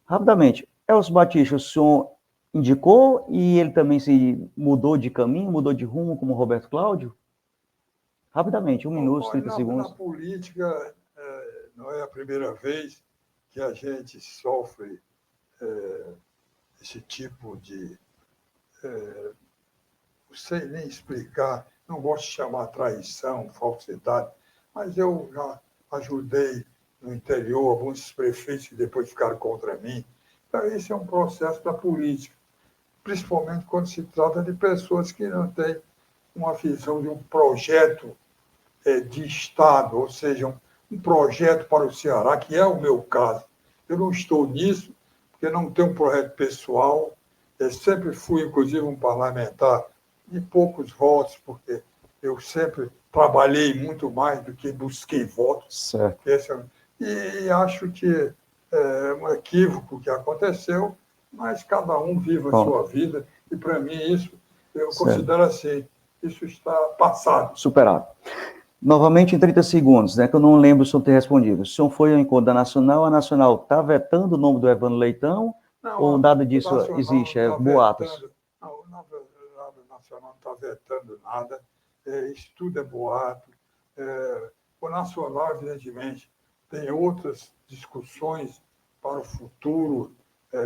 S1: Rapidamente, Elcio Batista, o senhor indicou e ele também se mudou de caminho, mudou de rumo, como o Roberto Cláudio? Rapidamente, 1 minuto, 30 segundos.
S3: Na política, não é a primeira vez que a gente sofre esse tipo de... não sei nem explicar, não gosto de chamar traição, falsidade, mas eu já ajudei no interior alguns prefeitos que depois ficaram contra mim. Então, esse é um processo da política, principalmente quando se trata de pessoas que não têm uma visão de um projeto de Estado, ou seja, um projeto para o Ceará, que é o meu caso. Eu não estou nisso, porque não tenho um projeto pessoal. Eu sempre fui, inclusive, um parlamentar de poucos votos, porque eu sempre trabalhei muito mais do que busquei votos.
S1: Certo.
S3: E acho que é um equívoco que aconteceu, mas cada um vive a sua vida, e para mim isso, eu considero assim, isso está passado.
S1: Superado. Novamente em 30 segundos, né, que eu não lembro se eu ter respondido. O senhor foi ao encontro da Nacional, a Nacional está vetando o nome do Evandro Leitão,
S3: não,
S1: ou nada disso existe, boatos?
S3: Não, o Nacional não está vetando nada, isso tudo é boato. O Nacional, evidentemente, tem outras discussões para o futuro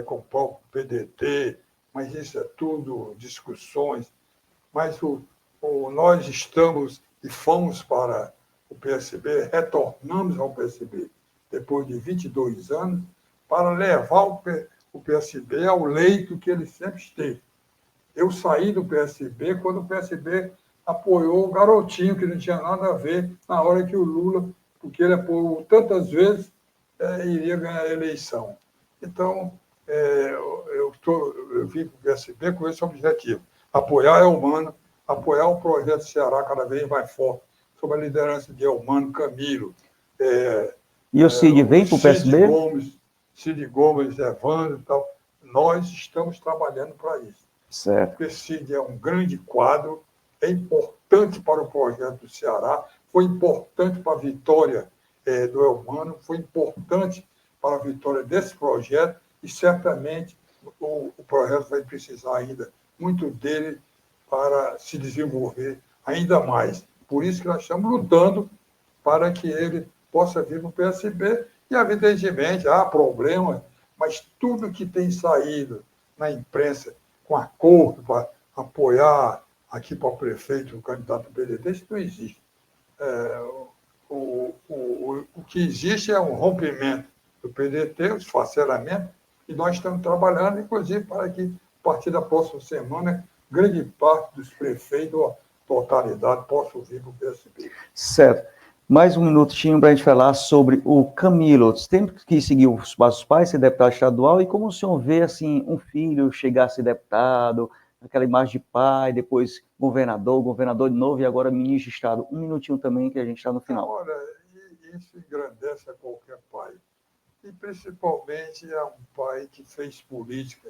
S3: com o próprio PDT, mas isso é tudo discussões. Mas nós estamos e fomos para o PSB, retornamos ao PSB depois de 22 anos, para levar o PSB ao leito que ele sempre esteve. Eu saí do PSB quando o PSB apoiou o Garotinho, que não tinha nada a ver, na hora que o Lula, porque ele apoiou tantas vezes, iria ganhar a eleição. Então, eu vim para o PSB com esse objetivo, apoiar Elmano, apoiar o projeto Ceará cada vez mais forte, sob a liderança de Elmano, Camilo.
S1: E o Cid vem para o PSB?
S3: Cid Gomes, Evandro e tal. Nós estamos trabalhando para isso.
S1: Certo.
S3: Porque Cid é um grande quadro, é importante para o projeto do Ceará, foi importante para a vitória do Elmano, foi importante para a vitória desse projeto, e certamente o projeto vai precisar ainda muito dele para se desenvolver ainda mais. Por isso que nós estamos lutando para que ele possa vir para o PSB, e evidentemente há problemas, mas tudo que tem saído na imprensa com acordo para apoiar aqui para o prefeito, o candidato do PDT, isso não existe. O que existe é um rompimento do PDT, o esfacelamento, e nós estamos trabalhando, inclusive, para que, a partir da próxima semana, grande parte dos prefeitos, a totalidade, possam vir para o PSB.
S1: Certo. Mais um minutinho para a gente falar sobre o Camilo. Tem que seguir os passos pais, ser deputado estadual, e como o senhor vê, assim, um filho chegar a ser deputado, aquela imagem de pai, depois governador de novo, e agora ministro de Estado. Um minutinho também, que a gente está no final.
S3: Olha, isso engrandece a qualquer pai. E, principalmente, é um pai que fez política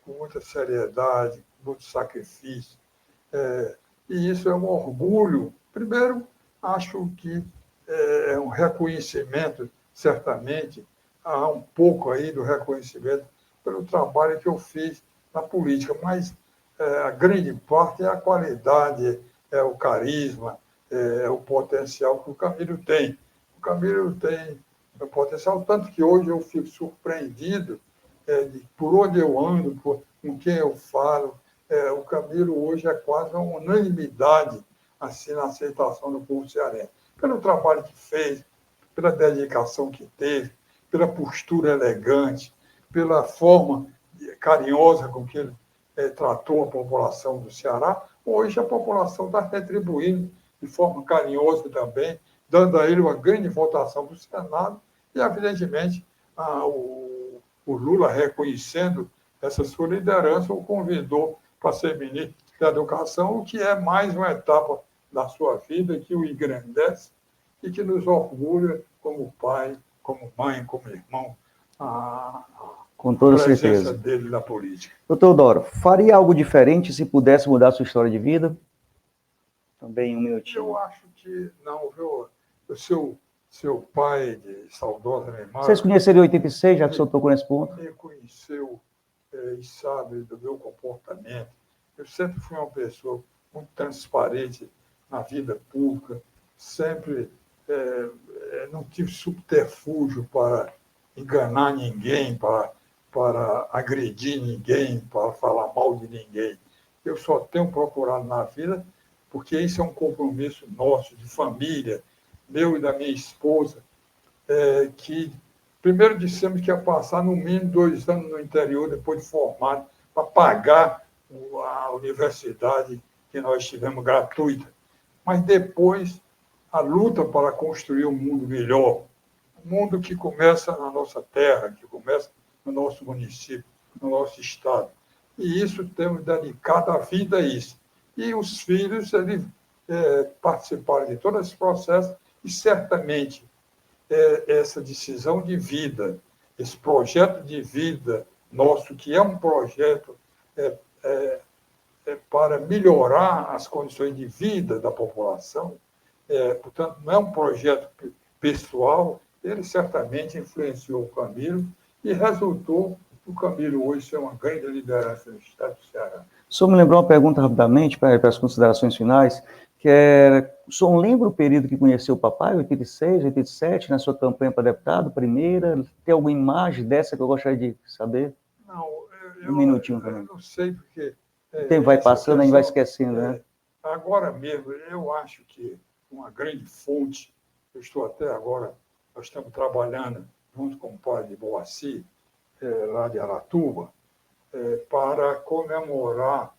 S3: com muita seriedade, com muito sacrifício. E isso é um orgulho. Primeiro, acho que é um reconhecimento, certamente, há um pouco aí do reconhecimento pelo trabalho que eu fiz na política, mas a grande parte é a qualidade, é o carisma, é o potencial que o Camilo tem. O Camilo tem o potencial, tanto que hoje eu fico surpreendido por onde eu ando, com quem eu falo. O Camilo hoje é quase uma unanimidade assim, na aceitação do povo cearense. Pelo trabalho que fez, pela dedicação que teve, pela postura elegante, pela forma carinhosa com que ele tratou a população do Ceará. Hoje a população está retribuindo de forma carinhosa também, dando a ele uma grande votação do Senado e, evidentemente, o Lula, reconhecendo essa sua liderança, o convidou para ser ministro da Educação, o que é mais uma etapa da sua vida que o engrandece e que nos orgulha como pai, como mãe, como irmão,
S1: com toda
S3: presença
S1: certeza
S3: dele na política.
S1: Doutor Doro, faria algo diferente se pudesse mudar sua história de vida? Também um minutinho.
S3: Eu acho que não, viu? O seu pai, de saudosa memória...
S1: Vocês conheceram em 86, já que o senhor tocou nesse ponto?
S3: Me conheceu e sabe do meu comportamento. Eu sempre fui uma pessoa muito transparente na vida pública, sempre não tive subterfúgio para enganar ninguém, para agredir ninguém, para falar mal de ninguém. Eu só tenho procurado na vida, porque isso é um compromisso nosso, de família, meu e da minha esposa, que primeiro dissemos que ia passar no mínimo 2 anos no interior, depois de formado, para pagar a universidade que nós tivemos gratuita. Mas depois, a luta para construir um mundo melhor, um mundo que começa na nossa terra, que começa no nosso município, no nosso estado. E isso temos dedicado a vida a isso. E os filhos, eles participaram de todo esse processo e certamente essa decisão de vida, esse projeto de vida nosso, que é um projeto para melhorar as condições de vida da população, portanto, não é um projeto pessoal, ele certamente influenciou o Camilo e resultou o Camilo hoje ser uma grande liderança no estado do Ceará.
S1: O senhor me lembrou uma pergunta rapidamente, para as considerações finais, que era, o senhor lembra o período que conheceu o papai, 86, 87, na sua campanha para deputado, primeira? Tem alguma imagem dessa que eu gostaria de saber?
S3: Não,
S1: um minutinho também.
S3: Eu não sei, porque...
S1: O tempo vai passando, a gente vai esquecendo, né?
S3: Agora mesmo, eu acho que uma grande fonte, eu estou até agora, nós estamos trabalhando junto com o pai de Boaci, lá de Aratuba, para comemorar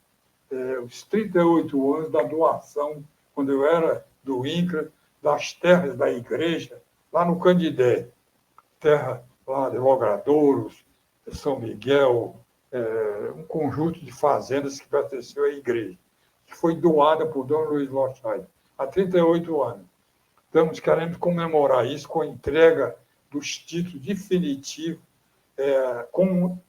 S3: os 38 anos da doação, quando eu era do INCRA, das terras da igreja, lá no Candidé, terra lá de Logradouros, São Miguel, um conjunto de fazendas que pertenceu à igreja, que foi doada por Dom Luiz Lochaide, há 38 anos. Estamos querendo comemorar isso com a entrega dos títulos definitivos, como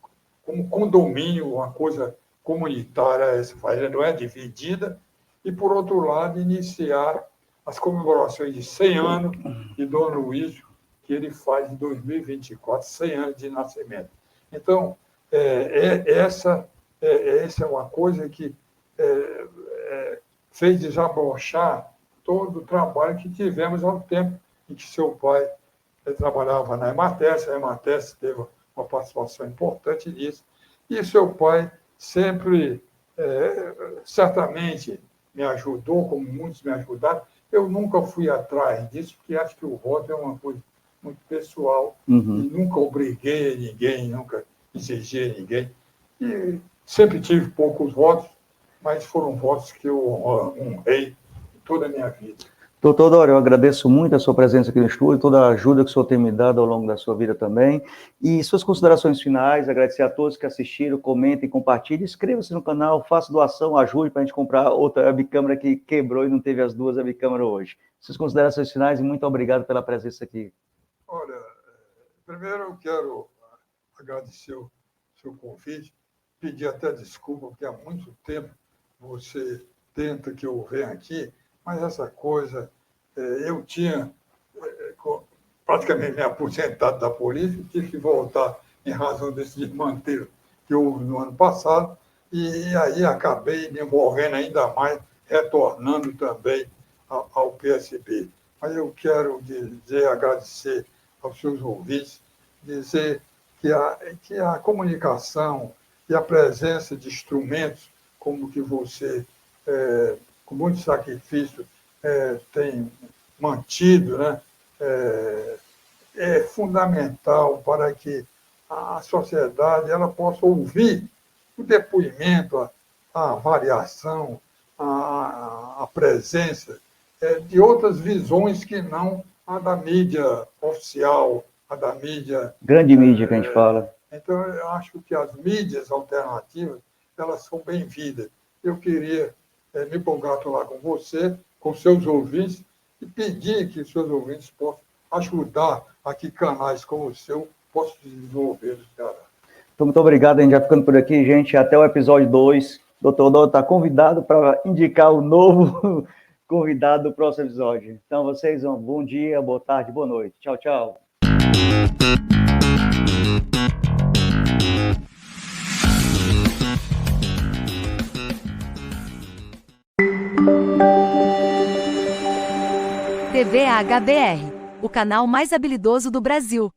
S3: condomínio, uma coisa comunitária, essa fazenda não é dividida, e, por outro lado, iniciar as comemorações de 100 anos de Dom Luiz, que ele faz em 2024, 100 anos de nascimento. Então, essa é uma coisa que fez desabrochar todo o trabalho que tivemos ao tempo em que seu pai trabalhava na Emates, a Emates teve uma participação importante nisso, e seu pai sempre, certamente, me ajudou, como muitos me ajudaram. Eu nunca fui atrás disso, porque acho que o voto é uma coisa muito pessoal, e nunca obriguei ninguém, nunca exigi a ninguém. E sempre tive poucos votos, mas foram votos que eu honrei toda a minha vida.
S1: Doutor Doro, eu agradeço muito a sua presença aqui no estúdio, toda a ajuda que o senhor tem me dado ao longo da sua vida também. E suas considerações finais, agradecer a todos que assistiram, comentem, compartilhem, inscreva-se no canal, faça doação, ajude para a gente comprar outra webcâmera que quebrou e não teve as 2 webcâmeras hoje. Suas considerações finais e muito obrigado pela presença aqui.
S3: Olha, primeiro eu quero agradecer o seu convite, pedir até desculpa, porque há muito tempo você tenta que eu venha aqui, mas essa coisa, eu tinha praticamente me aposentado da polícia, tive que voltar em razão desse desmanteiro que houve no ano passado, e aí acabei me envolvendo ainda mais, retornando também ao PSB. Mas eu quero dizer, agradecer aos seus ouvintes, dizer que a comunicação e a presença de instrumentos como que você, com muito sacrifício, tem mantido, né? É fundamental para que a sociedade ela possa ouvir o depoimento, a avaliação, a presença de outras visões que não a da mídia oficial, a da mídia...
S1: Grande mídia que a gente fala.
S3: Então, eu acho que as mídias alternativas, elas são bem-vindas. Eu queria me congratular com você, com seus ouvintes, e pedir que seus ouvintes possam ajudar a que canais como o seu possam se desenvolver no Ceará.
S1: Então, muito obrigado, a gente já ficando por aqui, gente. Até o episódio 2. O Dr. Odoro está convidado para indicar o novo convidado do próximo episódio. Então, vocês um bom dia, boa tarde, boa noite. Tchau, tchau.
S2: TV HBR, o canal mais habilidoso do Brasil.